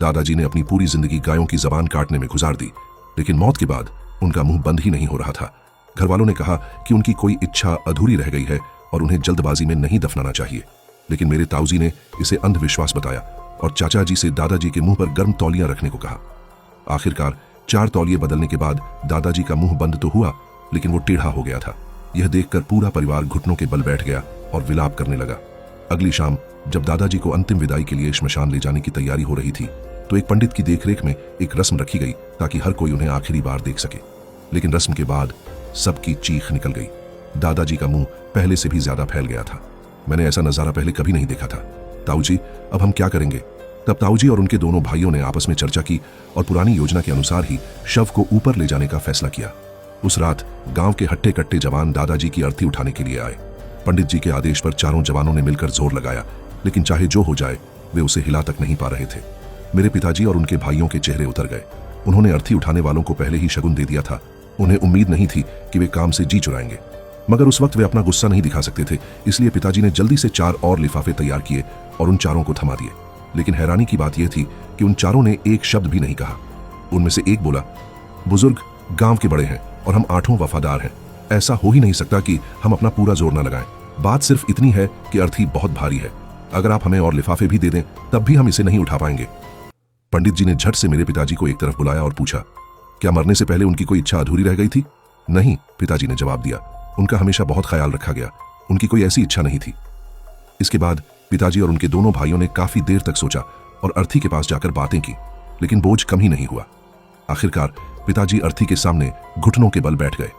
दादाजी ने अपनी पूरी जिंदगी गायों की जबान काटने में गुजार दी, लेकिन मौत के बाद उनका मुंह बंद ही नहीं हो रहा था। घर वालों ने कहा कि उनकी कोई इच्छा अधूरी रह गई है और उन्हें जल्दबाजी में नहीं दफनाना चाहिए, लेकिन मेरे ताऊजी ने इसे अंधविश्वास बताया और चाचा जी से दादाजी के मुंह पर गर्म तौलियां रखने को कहा। आखिरकार 4 तौलिए बदलने के बाद दादाजी का मुंह बंद तो हुआ, लेकिन वो टेढ़ा हो गया था। यह देखकर पूरा परिवार घुटनों के बल बैठ गया और विलाप करने लगा। अगली शाम जब दादाजी को अंतिम विदाई के लिए श्मशान ले जाने की तैयारी हो रही थी, तो एक पंडित की देखरेख में एक रस्म रखी गई ताकि हर कोई उन्हें आखिरी बार देख सके। लेकिन रस्म के बाद सबकी चीख निकल गई। दादाजी का मुंह पहले से भी ज्यादा फैल गया था। मैंने ऐसा नजारा पहले कभी नहीं देखा था। ताऊजी, अब हम क्या करेंगे? तब ताऊजी और उनके दोनों भाइयों ने आपस में चर्चा की और पुरानी योजना के अनुसार ही शव को ऊपर ले जाने का फैसला किया। उस रात गांव के हट्टे कट्टे जवान दादाजी की अर्थी उठाने के लिए आए। पंडित जी के आदेश पर चारों जवानों ने मिलकर जोर लगाया, लेकिन चाहे जो हो जाए वे उसे हिला तक नहीं पा रहे थे। मेरे पिताजी और उनके भाइयों के चेहरे उतर गए। उन्होंने अर्थी उठाने वालों को पहले ही शगुन दे दिया था। उन्हें उम्मीद नहीं थी कि वे काम से जी चुराएंगे, मगर उस वक्त वे अपना गुस्सा नहीं दिखा सकते थे, इसलिए पिताजी ने जल्दी से 4 और लिफाफे तैयार किए और उन चारों को थमा दिए। लेकिन हैरानी की बात यह थी कि उन चारों ने एक शब्द भी नहीं कहा। उनमें से एक बोला, बुजुर्ग गांव के बड़े हैं और हम 8 वफादार हैं। ऐसा हो ही नहीं सकता कि हम अपना पूरा जोर न लगाएं। बात सिर्फ इतनी है कि अर्थी बहुत भारी है। अगर आप हमें और लिफाफे भी दे दें तब भी हम इसे नहीं उठा पाएंगे। पंडित जी ने झट से मेरे पिताजी को एक तरफ बुलाया और पूछा, क्या मरने से पहले उनकी कोई इच्छा अधूरी रह गई थी? नहीं, पिताजी ने जवाब दिया। उनका हमेशा बहुत ख्याल रखा गया। उनकी कोई ऐसी इच्छा नहीं थी। इसके बाद पिताजी और उनके दोनों भाइयों ने काफी देर तक सोचा और अर्थी के पास जाकर बातें की, लेकिन बोझ कम ही नहीं हुआ। आखिरकार पिताजी अर्थी के सामने घुटनों के बल बैठ गए।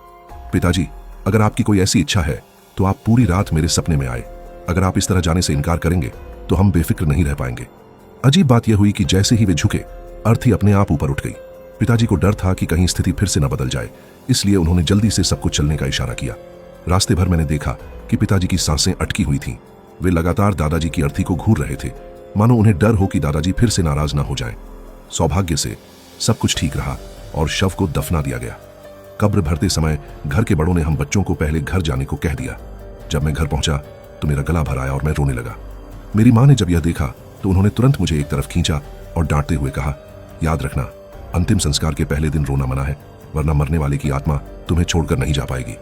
पिताजी, अगर आपकी कोई ऐसी इच्छा है तो आप पूरी रात मेरे सपने में आए। अगर आप इस तरह जाने से इनकार करेंगे तो हम बेफिक्र नहीं रह पाएंगे। अजीब बात यह हुई कि जैसे ही वे झुके, अर्थी अपने आप ऊपर उठ गई। पिताजी को डर था कि कहीं स्थिति फिर से न बदल जाए, इसलिए उन्होंने जल्दी से सबको चलने का इशारा किया। रास्ते भर मैंने देखा कि पिताजी की सांसें अटकी हुई थीं। वे लगातार दादाजी की अर्थी को घूर रहे थे, मानो उन्हें डर हो कि दादाजी फिर से नाराज न हो जाएं। सौभाग्य से सब कुछ ठीक रहा और शव को दफना दिया गया। कब्र भरते समय घर के बड़ों ने हम बच्चों को पहले घर जाने को कह दिया। जब मैं घर पहुंचा तो मेरा गला भर आया और मैं रोने लगा। मेरी मां ने जब यह देखा तो उन्होंने तुरंत मुझे एक तरफ खींचा और डांटते हुए कहा, याद रखना, अंतिम संस्कार के पहले दिन रोना मना है, वरना मरने वाले की आत्मा तुम्हें छोड़कर नहीं जा पाएगी।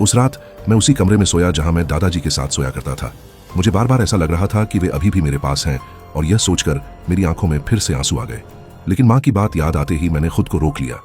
उस रात मैं उसी कमरे में सोया जहां मैं दादाजी के साथ सोया करता था। मुझे बार बार ऐसा लग रहा था कि वे अभी भी मेरे पास हैं, और यह सोचकर मेरी आंखों में फिर से आंसू आ गए। लेकिन मां की बात याद आते ही मैंने खुद को रोक लिया।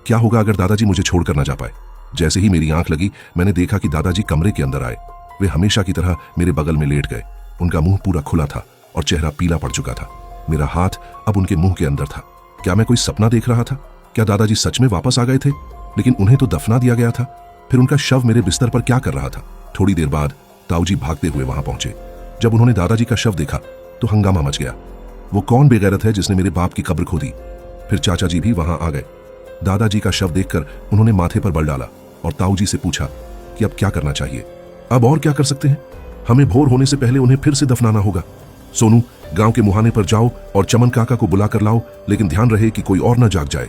क्या होगा अगर दादाजी मुझे छोड़कर न जा पाए? जैसे ही मेरी आंख लगी, मैंने देखा कि दादाजी कमरे के अंदर आए। वे हमेशा की तरह मेरे बगल में लेट गए। उनका मुंह पूरा खुला था और चेहरा पीला पड़ चुका था। मेरा हाथ अब उनके मुंह के अंदर था। क्या मैं कोई सपना देख रहा था? क्या दादाजी सच में वापस आ गए थे? लेकिन उन्हें तो दफना दिया गया था। फिर उनका शव मेरे बिस्तर पर क्या कर रहा था? थोड़ी देर बाद ताऊजी भागते हुए वहां पहुंचे। जब उन्होंने दादाजी का शव देखा तो हंगामा मच गया। वो कौन बेगैरत है जिसने मेरे बाप की कब्र खोदी? फिर चाचा जी भी वहां आ गए। दादाजी का शव देखकर उन्होंने माथे पर बल डाला और ताऊजी से पूछा कि अब क्या करना चाहिए? अब और क्या कर सकते हैं? हमें भोर होने से पहले उन्हें फिर से दफनाना होगा। सोनू, गांव के मुहाने पर जाओ और चमन काका को बुला कर लाओ, लेकिन ध्यान रहे कि कोई और न जाग जाए।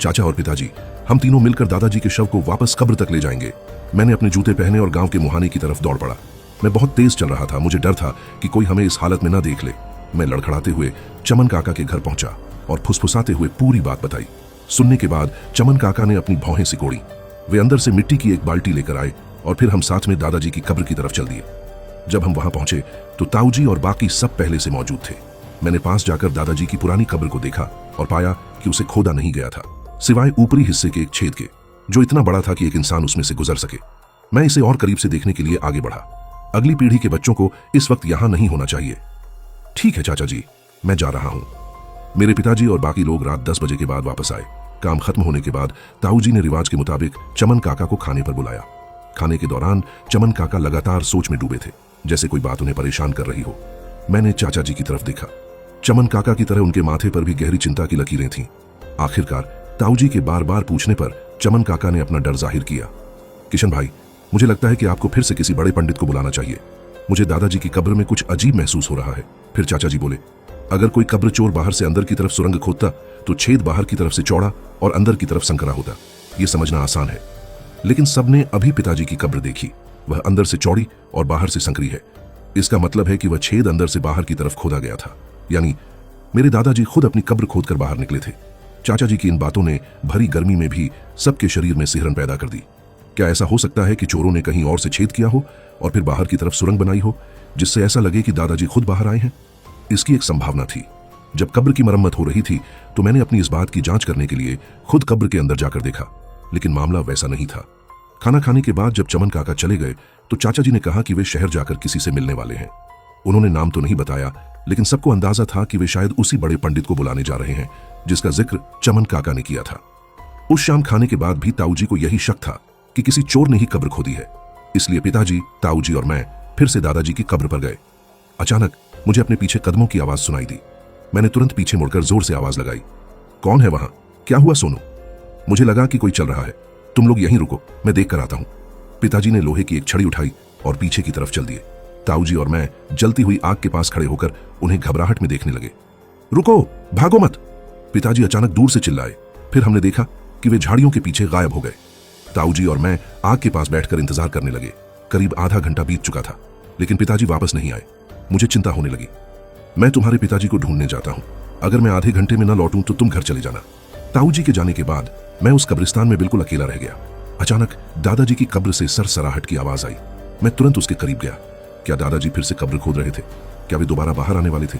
चाचा और पिताजी, हम तीनों मिलकर दादाजी के शव को वापस कब्र तक ले जाएंगे। मैंने अपने जूते पहने और गांव के मुहाने की तरफ दौड़ पड़ा। मैं बहुत तेज चल रहा था। मुझे डर था कि कोई हमें इस हालत में न देख ले। मैं लड़खड़ाते हुए चमन काका के घर पहुंचा और फुसफुसाते हुए पूरी बात बताई। सुनने के बाद चमन काका ने अपनी भौहें सिकोड़ी। वे अंदर से मिट्टी की एक बाल्टी लेकर आए और फिर हम साथ में दादाजी की कब्र की तरफ चल दिए। जब हम वहां पहुंचे तो ताऊजी और बाकी सब पहले से मौजूद थे। मैंने पास जाकर दादाजी की पुरानी कब्र को देखा और पाया कि उसे खोदा नहीं गया था, सिवाय ऊपरी हिस्से के एक छेद के, जो इतना बड़ा था कि एक इंसान उसमें से गुजर सके। मैं इसे और करीब से देखने के लिए आगे बढ़ा। अगली पीढ़ी के बच्चों को इस वक्त यहां नहीं होना चाहिए। ठीक है चाचा जी, मैं जा रहा हूं। मेरे पिताजी और बाकी लोग रात 10 बजे के बाद वापस आए। काम खत्म होने के बाद ताऊजी ने रिवाज के मुताबिक चमन काका को खाने पर बुलाया। खाने के दौरान चमन काका लगातार सोच में डूबे थे, जैसे कोई बात उन्हें परेशान कर रही हो। मैंने चाचा जी की तरफ देखा। चमन काका की तरह उनके माथे पर भी गहरी चिंता की लकीरें थीं। आखिरकार ताऊजी के बार बार पूछने पर चमन काका ने अपना डर जाहिर किया। किशन भाई, मुझे लगता है कि आपको फिर से किसी बड़े पंडित को बुलाना चाहिए। मुझे दादाजी की कब्र में कुछ अजीब महसूस हो रहा है। फिर चाचा जी बोले, अगर कोई कब्र चोर बाहर से अंदर की तरफ सुरंग खोदता तो छेद बाहर की तरफ से चौड़ा और अंदर की तरफ संकरा होता। यह समझना आसान है। लेकिन सबने अभी पिताजी की कब्र देखी। वह अंदर से चौड़ी और बाहर से संकरी है। इसका मतलब है कि वह छेद अंदर से बाहर की तरफ खोदा गया था, यानी मेरे दादाजी खुद अपनी कब्र खोदकर बाहर निकले थे। चाचा जी की इन बातों ने भरी गर्मी में भी सबके शरीर में सिहरन पैदा कर दी। क्या ऐसा हो सकता है कि चोरों ने कहीं और से छेद किया हो और फिर बाहर की तरफ सुरंग बनाई हो, जिससे ऐसा लगे कि दादाजी खुद बाहर आए हैं? इसकी एक संभावना थी। जब कब्र की मरम्मत हो रही थी तो मैंने अपनी इस बात की जांच करने के लिए खुद कब्र के अंदर जाकर देखा, लेकिन मामला वैसा नहीं था। खाना खाने के बाद जब चमन काका चले गए तो चाचा जी ने कहा कि वे शहर जाकर किसी से मिलने वाले हैं। उन्होंने नाम तो नहीं बताया, लेकिन सबको अंदाजा था कि वे शायद उसी बड़े पंडित को बुलाने जा रहे हैं जिसका जिक्र चमन काका ने किया था। उस शाम खाने के बाद भी ताऊ जी को यही शक था कि किसी चोर ने ही कब्र खोदी है। इसलिए पिताजी, ताऊ जी और मैं फिर से दादाजी की कब्र पर गए। अचानक मुझे अपने पीछे कदमों की आवाज सुनाई दी। मैंने तुरंत पीछे मुड़कर जोर से आवाज लगाई, कौन है वहां? क्या हुआ सोनू? मुझे लगा कि कोई चल रहा है। तुम लोग यहीं रुको, मैं देख कर आता हूं। पिताजी ने लोहे की एक छड़ी उठाई और पीछे की तरफ चल दिए। ताऊ जी और मैं जलती हुई आग के पास खड़े होकर उन्हें घबराहट में देखने लगे। रुको, भागो मत! पिताजी अचानक दूर से चिल्लाए। फिर हमने देखा कि वे झाड़ियों के पीछे गायब हो गए। ताऊ जी और मैं आग के पास बैठकर इंतजार करने लगे। करीब आधा घंटा बीत चुका था, लेकिन पिताजी वापस नहीं आए। मुझे चिंता होने लगी। मैं तुम्हारे पिताजी को ढूंढने जाता हूं। अगर मैं आधे घंटे में न लौटूं तो तुम घर चले जाना। ताऊ जी के जाने के बाद मैं उस कब्रिस्तान में बिल्कुल अकेला रह गया। अचानक दादाजी की कब्र से सरसराहट की आवाज आई। मैं तुरंत उसके करीब गया। क्या दादाजी फिर से कब्र खोद रहे थे? क्या वे दोबारा बाहर आने वाले थे?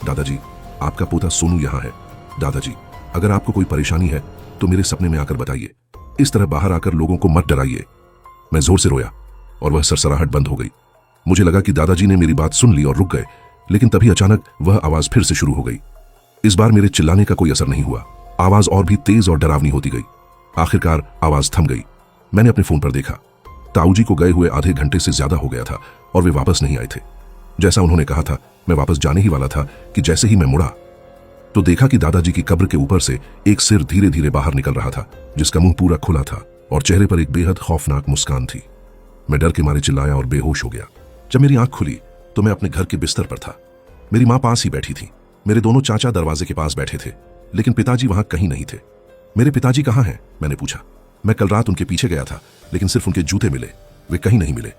दादाजी, आपका पोता सोनू यहां है। दादाजी, अगर आपको कोई परेशानी है तो मेरे सपने में आकर बताइए। इस तरह बाहर आकर लोगों को मत डराइए। मैं जोर से रोया और वह सरसराहट बंद हो गई। मुझे लगा कि दादाजी ने मेरी बात सुन ली और रुक गए, लेकिन तभी अचानक वह आवाज फिर से शुरू हो गई। इस बार मेरे चिल्लाने का कोई असर नहीं हुआ। आवाज और भी तेज और डरावनी होती गई। आखिरकार आवाज थम गई। मैंने अपने फोन पर देखा। ताऊ जी को गए हुए आधे घंटे से ज्यादा हो गया था और वे वापस नहीं आए थे। जैसा उन्होंने कहा था, मैं वापस जाने ही वाला था कि जैसे ही मैं मुड़ा तो देखा कि दादाजी की कब्र के ऊपर से एक सिर धीरे धीरे बाहर निकल रहा था, जिसका मुंह पूरा खुला था और चेहरे पर एक बेहद खौफनाक मुस्कान थी। मैं डर के मारे चिल्लाया और बेहोश हो गया। जब मेरी आंख खुली तो मैं अपने घर के बिस्तर पर था। मेरी मां पास ही बैठी थी। मेरे दोनों चाचा दरवाजे के पास बैठे थे, लेकिन पिताजी वहां कहीं नहीं थे। मेरे पिताजी कहां हैं? मैंने पूछा। मैं कल रात उनके पीछे गया था, लेकिन सिर्फ उनके जूते मिले, वे कहीं नहीं मिले।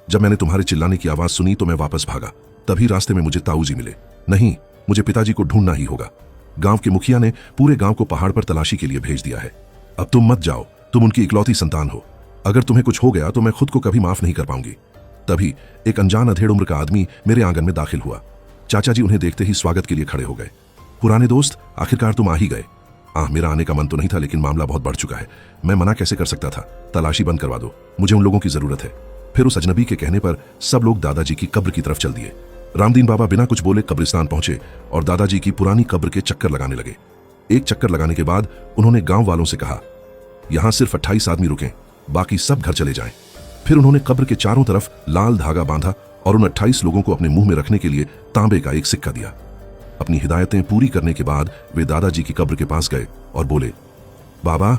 जब मैंने तुम्हारे चिल्लाने की आवाज सुनी तो मैं वापस भागा। तभी रास्ते में मुझे ताऊ जी मिले। नहीं, मुझे पिताजी को ढूंढना ही होगा। गांव के मुखिया ने पूरे गांव को पहाड़ पर तलाशी के लिए भेज दिया है। अब तुम मत जाओ, तुम उनकी इकलौती संतान हो। अगर तुम्हें कुछ हो गया तो मैं खुद को कभी माफ नहीं कर पाऊंगी। तभी एक अनजान अधेड़ उम्र का आदमी मेरे आंगन में दाखिल हुआ। चाचा जी उन्हें देखते ही स्वागत के लिए खड़े हो गए। पुराने दोस्त, आखिरकार तुम आ ही गए। मेरा आने का मन तो नहीं था, लेकिन मामला बहुत बढ़ चुका है। मैं मना कैसे कर सकता था? तलाशी बंद करवा दो, मुझे उन लोगों की जरूरत है। फिर उस अजनबी के कहने पर सब लोग दादाजी की कब्र की तरफ चल दिए। रामदीन बाबा बिना कुछ बोले कब्रिस्तान पहुंचे और दादाजी की पुरानी कब्र के चक्कर लगाने लगे। एक चक्कर लगाने के बाद उन्होंने गांव वालों से कहा, यहां सिर्फ 28 आदमी रुकें, बाकी सब घर चले जाएं। फिर उन्होंने कब्र के चारों तरफ लाल धागा बांधा और उन 28 लोगों को अपने मुंह में रखने के लिए तांबे का एक सिक्का दिया। अपनी हिदायतें पूरी करने के बाद वे दादाजी की कब्र के पास गए और बोले, बाबा,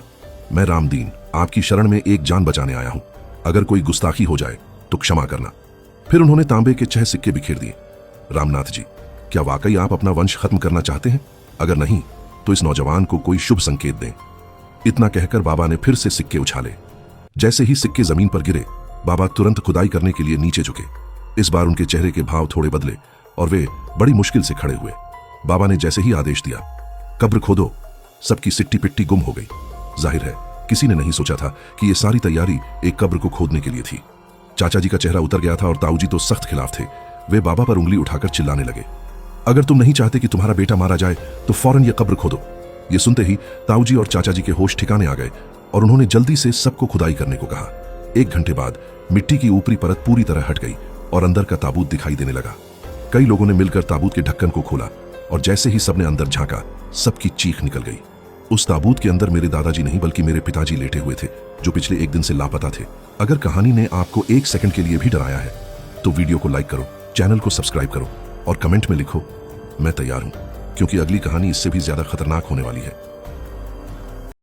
मैं रामदीन आपकी शरण में एक जान बचाने आया हूं। अगर कोई गुस्ताखी हो जाए तो क्षमा करना। फिर उन्होंने तांबे के 6 सिक्के बिखेर दिए। रामनाथ जी, क्या वाकई आप अपना वंश खत्म करना चाहते हैं? अगर नहीं तो इस नौजवान को कोई शुभ संकेत दें। इतना कहकर बाबा ने फिर से सिक्के उछाले। जैसे ही सिक्के जमीन पर गिरे, बाबा तुरंत खुदाई करने के लिए नीचे झुके। इस बार उनके चेहरे के भाव थोड़े बदले और वे बड़ी मुश्किल से खड़े हुए। बाबा ने जैसे ही आदेश दिया, कब्र खोदो, सबकी सिट्टी पिट्टी गुम हो गई। जाहिर है किसी ने नहीं सोचा था कि यह सारी तैयारी एक कब्र को खोदने के लिए थी। चाचा जी का चेहरा उतर गया था और ताऊ जी तो सख्त खिलाफ थे। वे बाबा पर उंगली उठाकर चिल्लाने लगे, अगर तुम नहीं चाहते कि तुम्हारा बेटा मारा जाए तो फौरन यह कब्र खोदो। ये सुनते ही ताऊ जी और चाचा जी के होश ठिकाने आ गए और उन्होंने जल्दी से सबको खुदाई करने को कहा। 1 घंटे बाद मिट्टी की ऊपरी परत पूरी तरह हट गई और अंदर का ताबूत दिखाई देने लगा। कई लोगों ने मिलकर ताबूत के ढक्कन को खोला और जैसे ही सबने अंदर झांका, सबकी चीख निकल गई। उस ताबूत के अंदर मेरे दादाजी नहीं बल्कि मेरे पिताजी लेटे हुए थे, जो पिछले 1 दिन से लापता थे। अगर कहानी ने आपको 1 सेकंड के लिए भी डराया है तो वीडियो को लाइक करो, चैनल को सब्सक्राइब करो और कमेंट में लिखो, मैं तैयार हूं, क्योंकि अगली कहानी इससे भी ज्यादा खतरनाक होने वाली है।